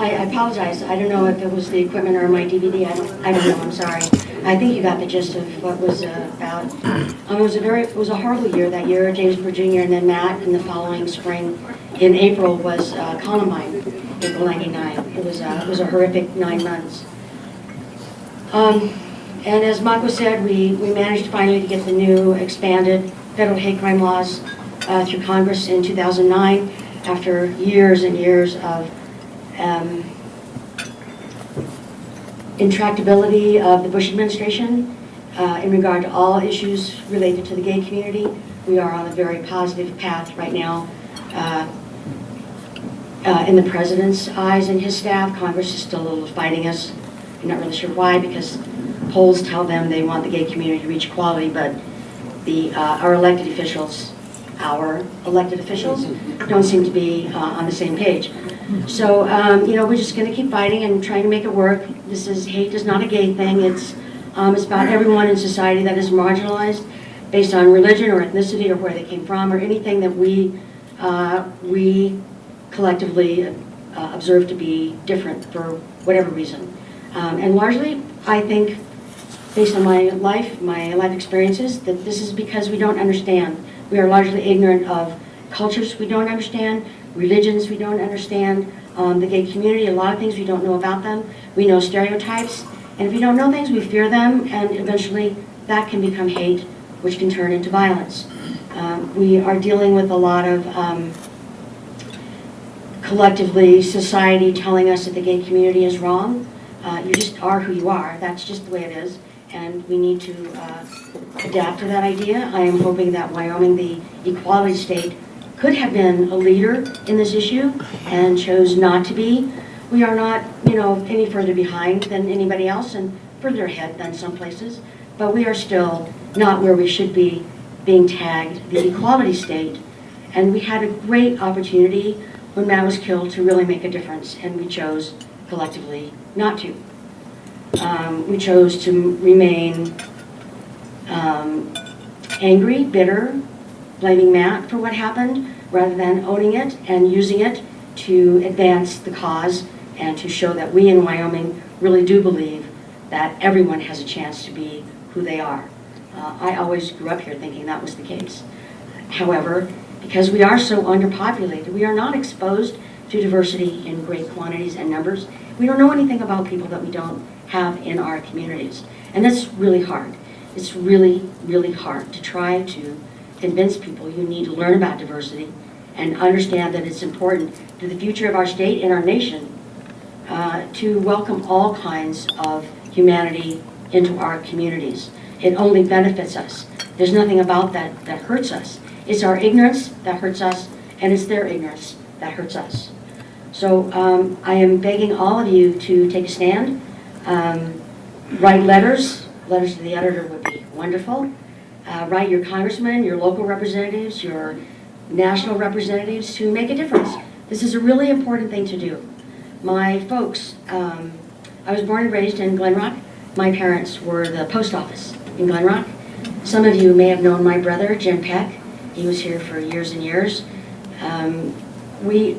I apologize. I don't know if it was the equipment or my DVD. I don't know. I'm sorry. I think you got the gist of what was about. It was a horrible year that year. Jamesburg Jr. and then Matt in the following spring. In April was Columbine, April '99. It was a horrific 9 months. And as Mako said, we managed finally to get the new expanded federal hate crime laws through Congress in 2009 after years and years of intractability of the Bush administration in regard to all issues related to the gay community. We are on a very positive path right now. In the president's eyes and his staff, Congress is still a little fighting us. I'm not really sure why, because polls tell them they want the gay community to reach equality, but our elected officials don't seem to be on the same page. So, we're just going to keep fighting and trying to make it work. Hate is not a gay thing. It's about everyone in society that is marginalized based on religion or ethnicity or where they came from or anything that we collectively observe to be different for whatever reason. And largely, I think, based on my life experiences, that this is because we don't understand. We are largely ignorant of cultures we don't understand, religions we don't understand, the gay community, a lot of things we don't know about them. We know stereotypes, and if we don't know things, we fear them, and eventually that can become hate, which can turn into violence. We are dealing with a lot of collectively society telling us that the gay community is wrong. You just are who you are. That's just the way it is. And we need to adapt to that idea. I am hoping that Wyoming, the equality state, could have been a leader in this issue and chose not to be. We are not, any further behind than anybody else and further ahead than some places, but we are still not where we should be, being tagged the equality state. And we had a great opportunity when Matt was killed to really make a difference, and we chose collectively not to. We chose to remain angry, bitter, blaming Matt for what happened, rather than owning it and using it to advance the cause and to show that we in Wyoming really do believe that everyone has a chance to be who they are. I always grew up here thinking that was the case. However, because we are so underpopulated, we are not exposed to diversity in great quantities and numbers. We don't know anything about people that we don't have in our communities. And that's really hard. It's really, really hard to try to convince people you need to learn about diversity and understand that it's important to the future of our state and our nation to welcome all kinds of humanity into our communities. It only benefits us. There's nothing about that hurts us. It's our ignorance that hurts us, and it's their ignorance that hurts us. So I am begging all of you to take a stand, write letters. Letters to the editor would be wonderful. Write your congressmen, your local representatives, your national representatives to make a difference. This is a really important thing to do. My folks, I was born and raised in Glen Rock. My parents were the post office in Glen Rock. Some of you may have known my brother, Jim Peck. He was here for years and years. We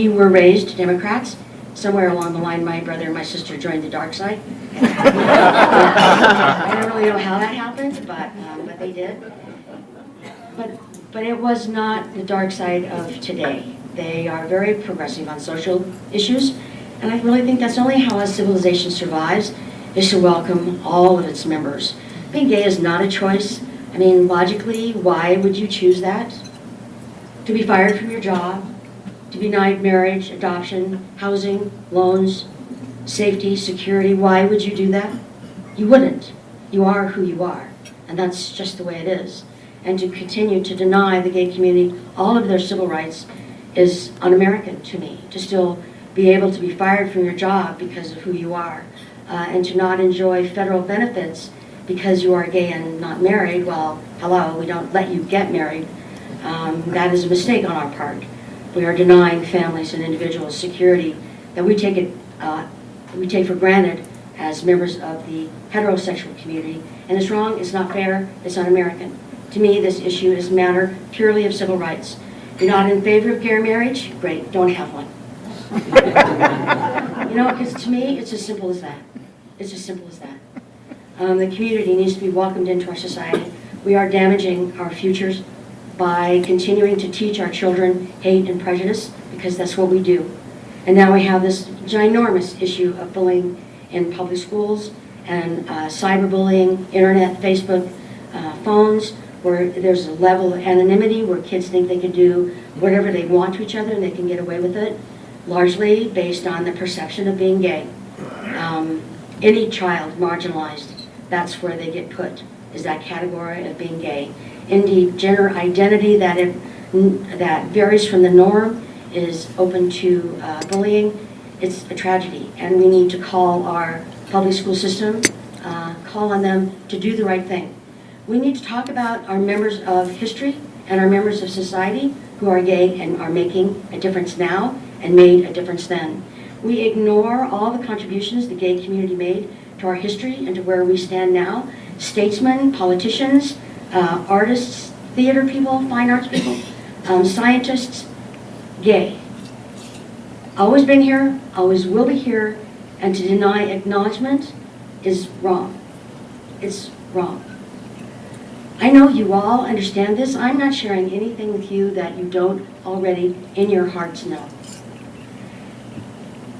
were raised Democrats. Somewhere along the line, my brother and my sister joined the dark side. I don't really know how that happened, but they did. But it was not the dark side of today. They are very progressive on social issues, and I really think that's only how a civilization survives, is to welcome all of its members. Being gay is not a choice. I mean, logically, why would you choose that? To be fired from your job, to be denied marriage, adoption, housing, loans, safety, security, why would you do that? You wouldn't. You are who you are, and that's just the way it is. And to continue to deny the gay community all of their civil rights is un-American to me. To still be able to be fired from your job because of who you are, and to not enjoy federal benefits because you are gay and not married. Well, hello, we don't let you get married. That is a mistake on our part. We are denying families and individuals security that we take for granted as members of the heterosexual community. And it's wrong, it's not fair, it's un-American. To me, this issue is a matter purely of civil rights. You're not in favor of gay marriage? Great, don't have one. Because to me, it's as simple as that. It's as simple as that. The community needs to be welcomed into our society. We are damaging our futures by continuing to teach our children hate and prejudice, because that's what we do. And now we have this ginormous issue of bullying in public schools and cyberbullying, internet, Facebook, phones, where there's a level of anonymity where kids think they can do whatever they want to each other and they can get away with it, largely based on the perception of being gay. Any child marginalized, that's where they get put, is that category of being gay. Indeed, gender identity that varies from the norm is open to bullying. It's a tragedy, and we need to call our public school system, call on them to do the right thing. We need to talk about our members of history and our members of society who are gay and are making a difference now and made a difference then. We ignore all the contributions the gay community made to our history and to where we stand now. Statesmen, politicians, artists, theater people, fine arts people, scientists, gay. Always been here, always will be here, and to deny acknowledgement is wrong. It's wrong. I know you all understand this. I'm not sharing anything with you that you don't already in your hearts know.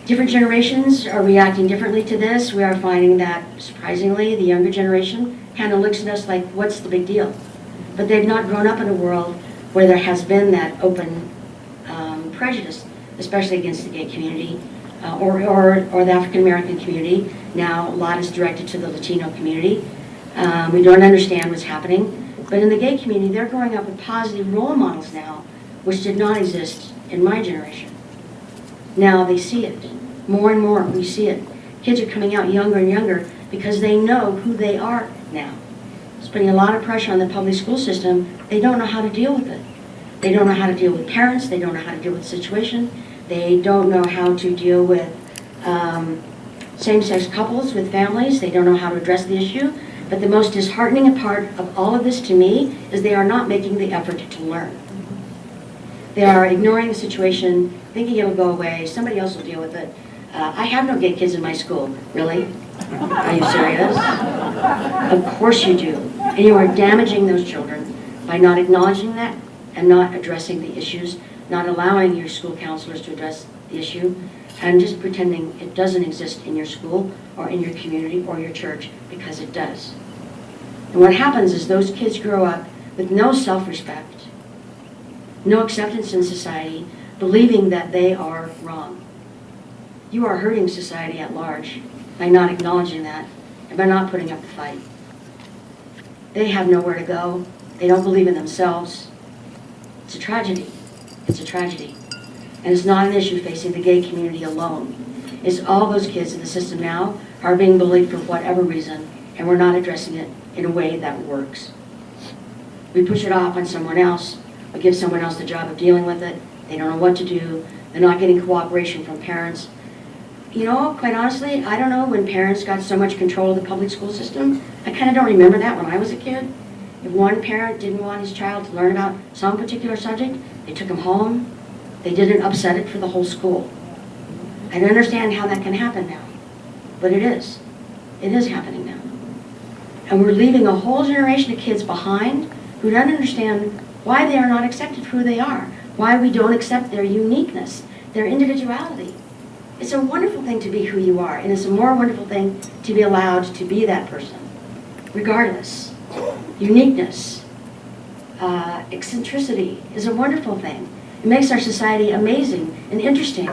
Different generations are reacting differently to this. We are finding that, surprisingly, the younger generation kind of looks at us like, what's the big deal? But they've not grown up in a world where there has been that open prejudice, especially against the gay community or the African American community. Now, a lot is directed to the Latino community. We don't understand what's happening. But in the gay community, they're growing up with positive role models now, which did not exist in my generation. Now they see it. More and more, we see it. Kids are coming out younger and younger because they know who they are now. It's putting a lot of pressure on the public school system. They don't know how to deal with it. They don't know how to deal with parents. They don't know how to deal with the situation. They don't know how to deal with same-sex couples, with families. They don't know how to address the issue. But the most disheartening part of all of this to me is they are not making the effort to learn. They are ignoring the situation, thinking it'll go away, somebody else will deal with it. I have no gay kids in my school. Really? Are you serious? Of course you do. And you are damaging those children by not acknowledging that and not addressing the issues, not allowing your school counselors to address the issue, and just pretending it doesn't exist in your school or in your community or your church, because it does. And what happens is those kids grow up with no self-respect, no acceptance in society, believing that they are wrong. You are hurting society at large by not acknowledging that and by not putting up the fight. They have nowhere to go. They don't believe in themselves. It's a tragedy. It's a tragedy. And it's not an issue facing the gay community alone. It's all those kids in the system now are being bullied for whatever reason, and we're not addressing it in a way that works. We push it off on someone else. We give someone else the job of dealing with it. They don't know what to do. They're not getting cooperation from parents. You know, quite honestly, I don't know when parents got so much control of the public school system. I kind of don't remember that when I was a kid. If one parent didn't want his child to learn about some particular subject, they took him home. They didn't upset it for the whole school. I don't understand how that can happen now, but it is. It is happening now. And we're leaving a whole generation of kids behind who don't understand why they are not accepted for who they are, why we don't accept their uniqueness, their individuality. It's a wonderful thing to be who you are, and it's a more wonderful thing to be allowed to be that person, regardless. Uniqueness, eccentricity is a wonderful thing. It makes our society amazing and interesting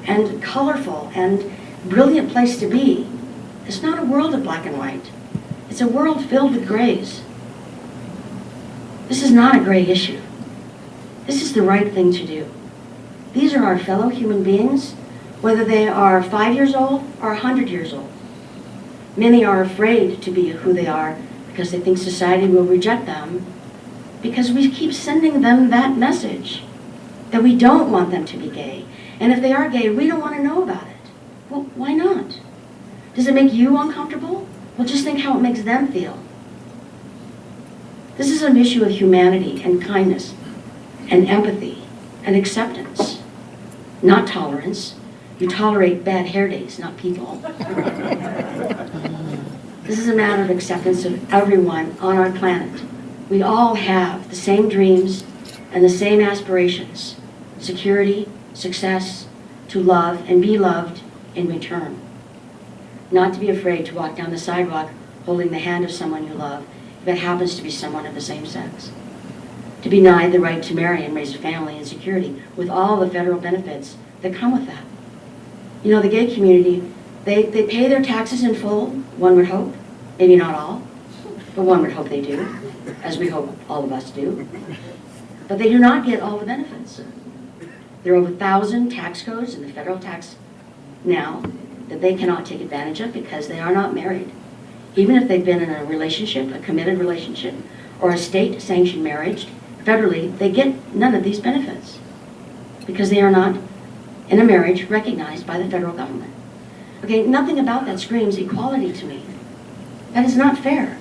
and colorful and brilliant place to be. It's not a world of black and white. It's a world filled with grays. This is not a gray issue. This is the right thing to do. These are our fellow human beings, whether they are 5 years old or 100 years old. Many are afraid to be who they are because they think society will reject them, because we keep sending them that message that we don't want them to be gay. And if they are gay, we don't want to know about it. Well, why not? Does it make you uncomfortable? Well, just think how it makes them feel. This is an issue of humanity and kindness and empathy and acceptance, not tolerance. You tolerate bad hair days, not people. This is a matter of acceptance of everyone on our planet. We all have the same dreams and the same aspirations: security, success, to love and be loved in return. Not to be afraid to walk down the sidewalk holding the hand of someone you love, if it happens to be someone of the same sex. To be denied the right to marry and raise a family in security with all the federal benefits that come with that. You know, the gay community, they pay their taxes in full, one would hope. Maybe not all, but one would hope they do, as we hope all of us do. But they do not get all the benefits. There are over 1,000 tax codes in the federal tax now that they cannot take advantage of because they are not married. Even if they've been in a relationship, a committed relationship, or a state-sanctioned marriage, federally, they get none of these benefits because they are not in a marriage recognized by the federal government. Okay, nothing about that screams equality to me. That is not fair.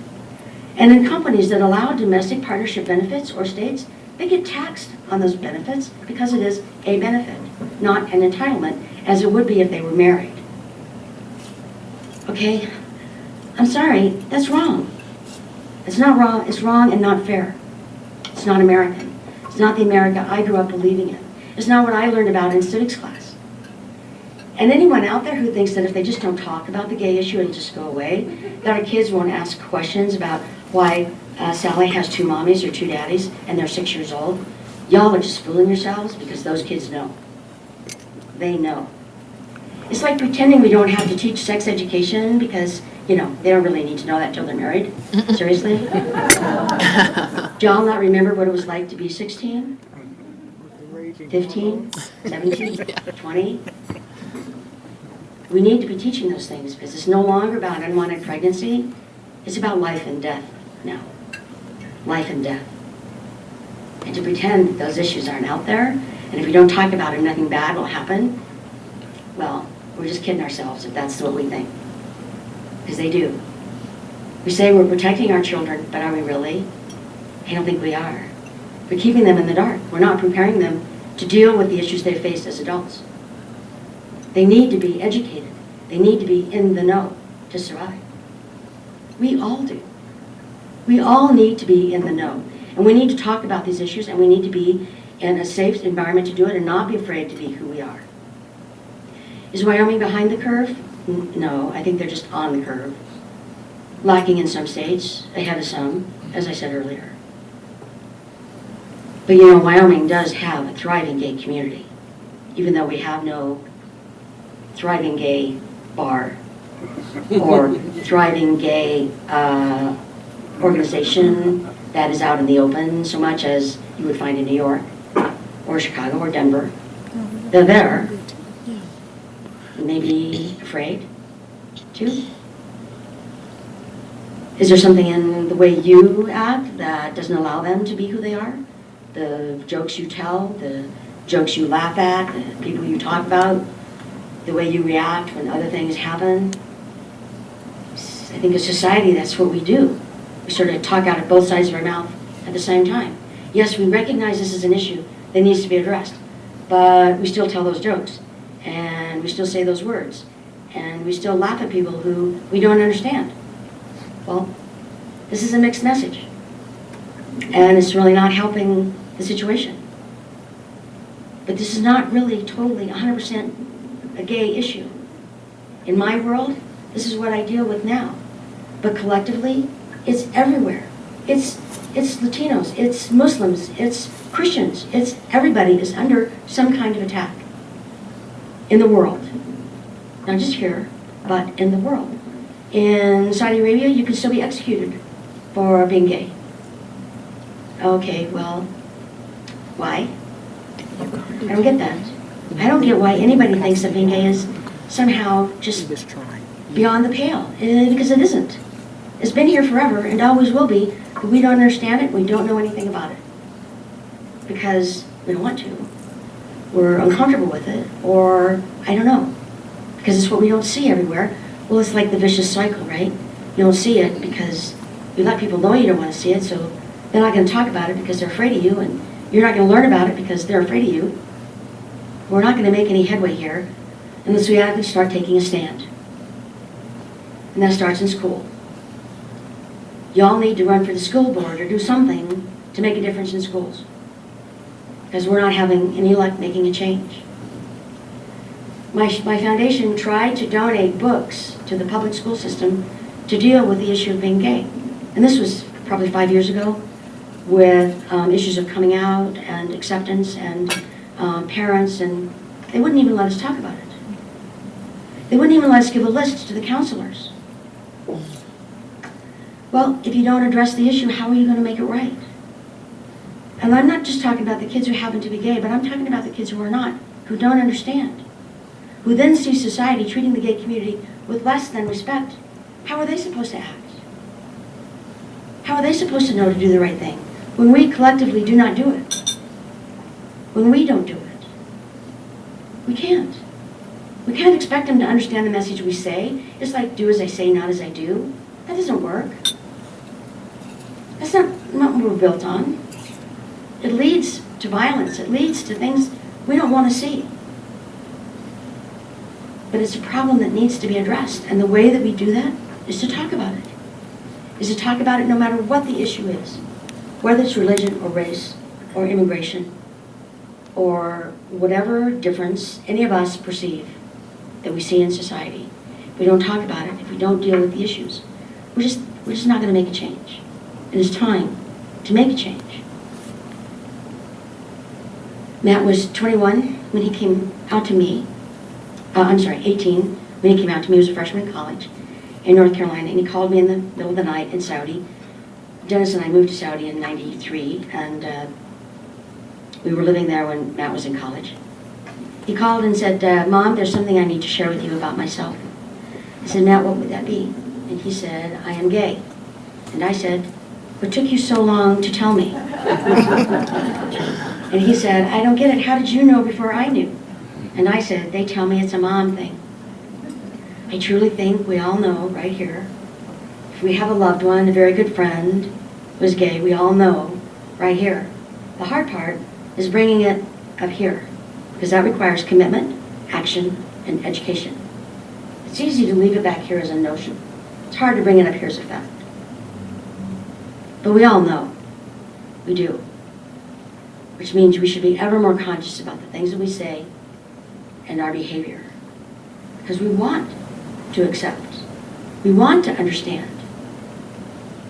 And in companies that allow domestic partnership benefits or states, they get taxed on those benefits because it is a benefit, not an entitlement, as it would be if they were married. Okay, I'm sorry, that's wrong. It's not wrong, it's wrong and not fair. It's not American. It's not the America I grew up believing in. It's not what I learned about in civics class. And anyone out there who thinks that if they just don't talk about the gay issue, it'll just go away, that our kids won't ask questions about why Sally has 2 mommies or 2 daddies and they're 6 years old, y'all are just fooling yourselves because those kids know. They know. It's like pretending we don't have to teach sex education because, you know, they don't really need to know that till they're married. Seriously? Do y'all not remember what it was like to be 16? 15? 17? 20? We need to be teaching those things because it's no longer about unwanted pregnancy. It's about life and death now. Life and death. And to pretend those issues aren't out there, and if we don't talk about it, nothing bad will happen, well, we're just kidding ourselves if that's what we think. Because they do. We say we're protecting our children, but are we really? I don't think we are. We're keeping them in the dark. We're not preparing them to deal with the issues they face as adults. They need to be educated. They need to be in the know to survive. We all do. We all need to be in the know. And we need to talk about these issues, and we need to be in a safe environment to do it and not be afraid to be who we are. Is Wyoming behind the curve? No, I think they're just on the curve. Lacking in some states, ahead of some, as I said earlier. But you know, Wyoming does have a thriving gay community, even though we have no thriving gay bar or thriving gay organization that is out in the open so much as you would find in New York or Chicago or Denver. They're there. You may be afraid too. Is there something in the way you act that doesn't allow them to be who they are? The jokes you tell, the jokes you laugh at, the people you talk about, the way you react when other things happen? I think as society, that's what we do. We sort of talk out of both sides of our mouth at the same time. Yes, we recognize this is an issue that needs to be addressed, but we still tell those jokes, and we still say those words, and we still laugh at people who we don't understand. Well, this is a mixed message, and it's really not helping the situation. But this is not really totally 100% a gay issue. In my world, this is what I deal with now. But collectively, it's everywhere. It's Latinos, it's Muslims, it's Christians, it's everybody is under some kind of attack in the world. Not just here, but in the world. In Saudi Arabia, you can still be executed for being gay. Okay, well, why? I don't get that. I don't get why anybody thinks that being gay is somehow just beyond the pale, because it isn't. It's been here forever and always will be, but we don't understand it, we don't know anything about it. Because we don't want to. We're uncomfortable with it, or I don't know. Because it's what we don't see everywhere. Well, it's like the vicious cycle, right? You don't see it because you let people know you don't want to see it, so they're not going to talk about it because they're afraid of you, and you're not going to learn about it because they're afraid of you. We're not going to make any headway here. unless we actually start taking a stand. And that starts in school. Y'all need to run for the school board or do something to make a difference in schools, because we're not having any luck making a change. My foundation tried to donate books to the public school system to deal with the issue of being gay. And this was probably 5 years ago, with issues of coming out and acceptance and parents, and they wouldn't even let us talk about it. They wouldn't even let us give a list to the counselors. Well, if you don't address the issue, how are you going to make it right? And I'm not just talking about the kids who happen to be gay, but I'm talking about the kids who are not, who don't understand, who then see society treating the gay community with less than respect. How are they supposed to act? How are they supposed to know to do the right thing when we collectively do not do it? When we don't do it? We can't. We can't expect them to understand the message we say. It's like, do as I say, not as I do. That doesn't work. That's not what we're built on. It leads to violence. It leads to things we don't want to see. But it's a problem that needs to be addressed. And the way that we do that is to talk about it. Is to talk about it no matter what the issue is. Whether it's religion or race or immigration or whatever difference any of us perceive that we see in society. If we don't talk about it, if we don't deal with the issues, we're just not going to make a change. And it's time to make a change. Matt was 21 when he came out to me. 18 when he came out to me. He was a freshman in college in North Carolina, and he called me in the middle of the night in Saudi. Dennis and I moved to Saudi in '93, and we were living there when Matt was in college. He called and said, Mom, there's something I need to share with you about myself. I said, Matt, what would that be? And he said, I am gay. And I said, what took you so long to tell me? And he said, I don't get it. How did you know before I knew? And I said, they tell me it's a mom thing. I truly think we all know right here, if we have a loved one, a very good friend who's gay, we all know right here. The hard part is bringing it up here, because that requires commitment, action, and education. It's easy to leave it back here as a notion. It's hard to bring it up here as a fact. But we all know. We do. Which means we should be ever more conscious about the things that we say and our behavior. Because we want to accept. We want to understand.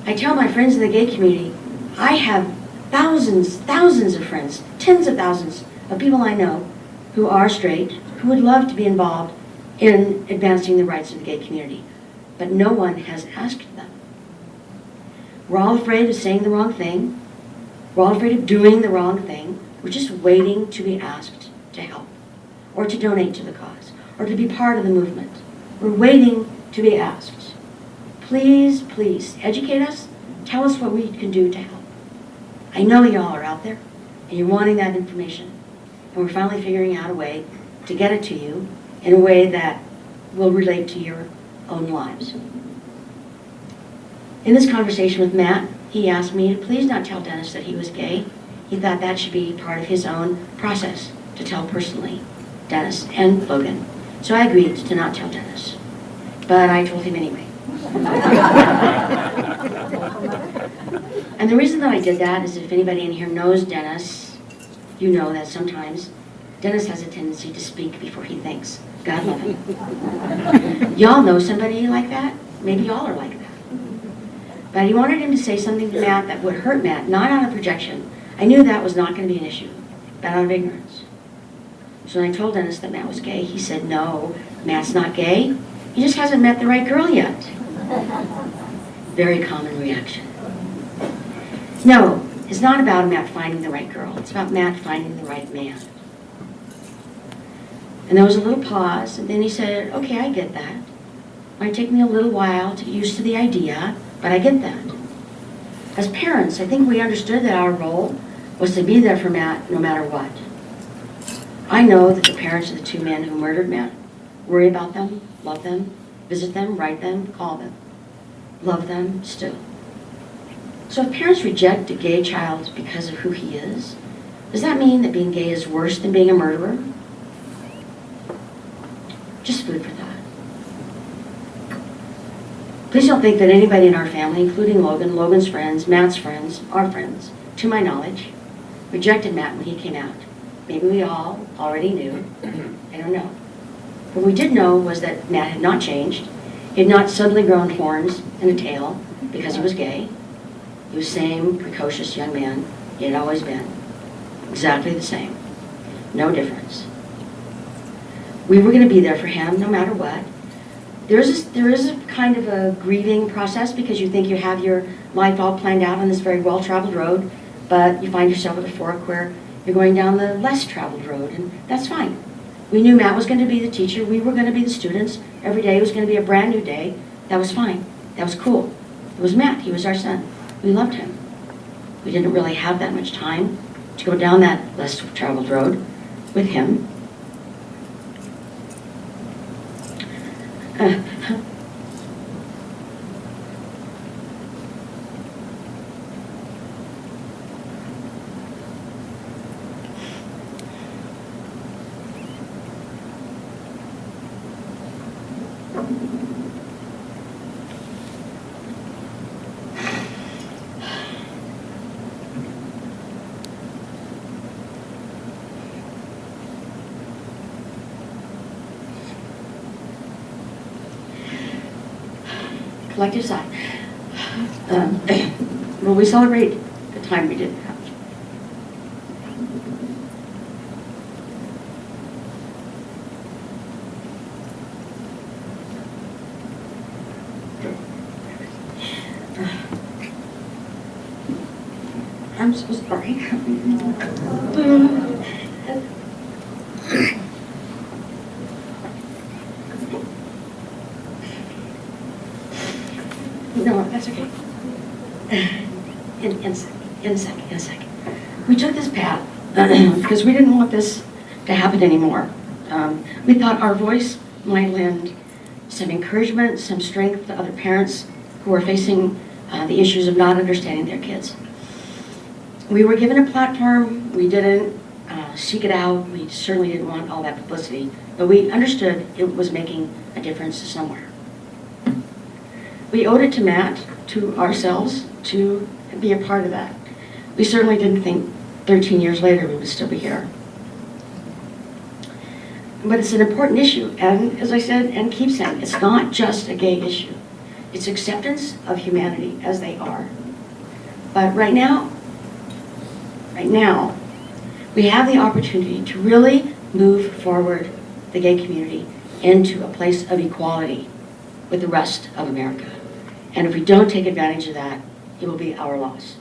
I tell my friends in the gay community, I have thousands of friends, tens of thousands of people I know who are straight, who would love to be involved in advancing the rights of the gay community. But no one has asked them. We're all afraid of saying the wrong thing. We're all afraid of doing the wrong thing. We're just waiting to be asked to help, or to donate to the cause, or to be part of the movement. We're waiting to be asked. Please, please, educate us. Tell us what we can do to help. I know y'all are out there, and you're wanting that information. And we're finally figuring out a way to get it to you in a way that will relate to your own lives. In this conversation with Matt, he asked me to please not tell Dennis that he was gay. He thought that should be part of his own process to tell personally Dennis and Logan. So I agreed to not tell Dennis. But I told him anyway. And the reason that I did that is if anybody in here knows Dennis, you know that sometimes Dennis has a tendency to speak before he thinks. God love him. Y'all know somebody like that? Maybe y'all are like that. But he wanted him to say something to Matt that would hurt Matt, not out of projection. I knew that was not going to be an issue, but out of ignorance. So when I told Dennis that Matt was gay, he said, no, Matt's not gay. He just hasn't met the right girl yet. Very common reaction. No, it's not about Matt finding the right girl. It's about Matt finding the right man. And there was a little pause, and then he said, okay, I get that. It might take me a little while to get used to the idea, but I get that. As parents, I think we understood that our role was to be there for Matt no matter what. I know that the parents of the two men who murdered Matt worry about them, love them, visit them, write them, call them, love them still. So if parents reject a gay child because of who he is, does that mean that being gay is worse than being a murderer? Please don't think that anybody in our family, including Logan, Logan's friends, Matt's friends, our friends, to my knowledge, rejected Matt when he came out. Maybe we all already knew. I don't know. What we did know was that Matt had not changed. He had not suddenly grown horns and a tail because he was gay. He was the same precocious young man he had always been. Exactly the same. No difference. We were going to be there for him no matter what. There is a kind of a grieving process because you think you have your life all planned out on this very well-traveled road, but you find yourself at a fork where you're going down the less traveled road, and that's fine. We knew Matt was going to be the teacher. We were going to be the students. Every day was going to be a brand new day. That was fine. That was cool. It was Matt. He was our son. We loved him. We didn't really have that much time to go down that less traveled road with him. Collective sigh. Well, we celebrate the time we didn't have. I'm so sorry. No, that's okay. In a second. We took this path because we didn't want this to happen anymore. We thought our voice might lend some encouragement, some strength to other parents who are facing the issues of not understanding their kids. We were given a platform. We didn't seek it out. We certainly didn't want all that publicity, but we understood it was making a difference somewhere. We owed it to Matt, to ourselves, to be a part of that. We certainly didn't think 13 years later we would still be here. But it's an important issue, and as I said, and keep saying, it's not just a gay issue. It's acceptance of humanity as they are. But right now, we have the opportunity to really move forward the gay community into a place of equality with the rest of America. And if we don't take advantage of that, it will be our loss.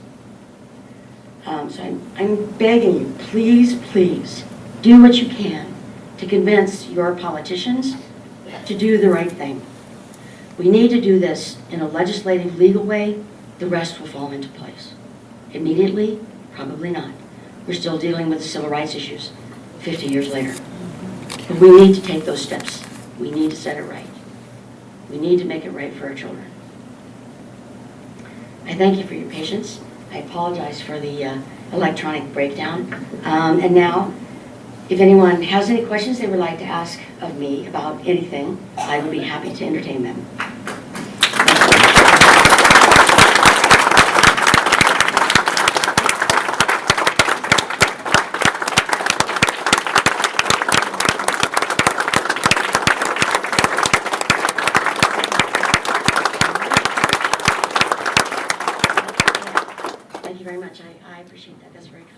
So I'm begging you, please do what you can to convince your politicians to do the right thing. We need to do this in a legislative, legal way. The rest will fall into place. Immediately, probably not. We're still dealing with civil rights issues 50 years later. But we need to take those steps. We need to set it right. We need to make it right for our children. I thank you for your patience. I apologize for the electronic breakdown. And now, if anyone has any questions they would like to ask of me about anything, I would be happy to entertain them. Thank you very much. I appreciate that. That's very kind.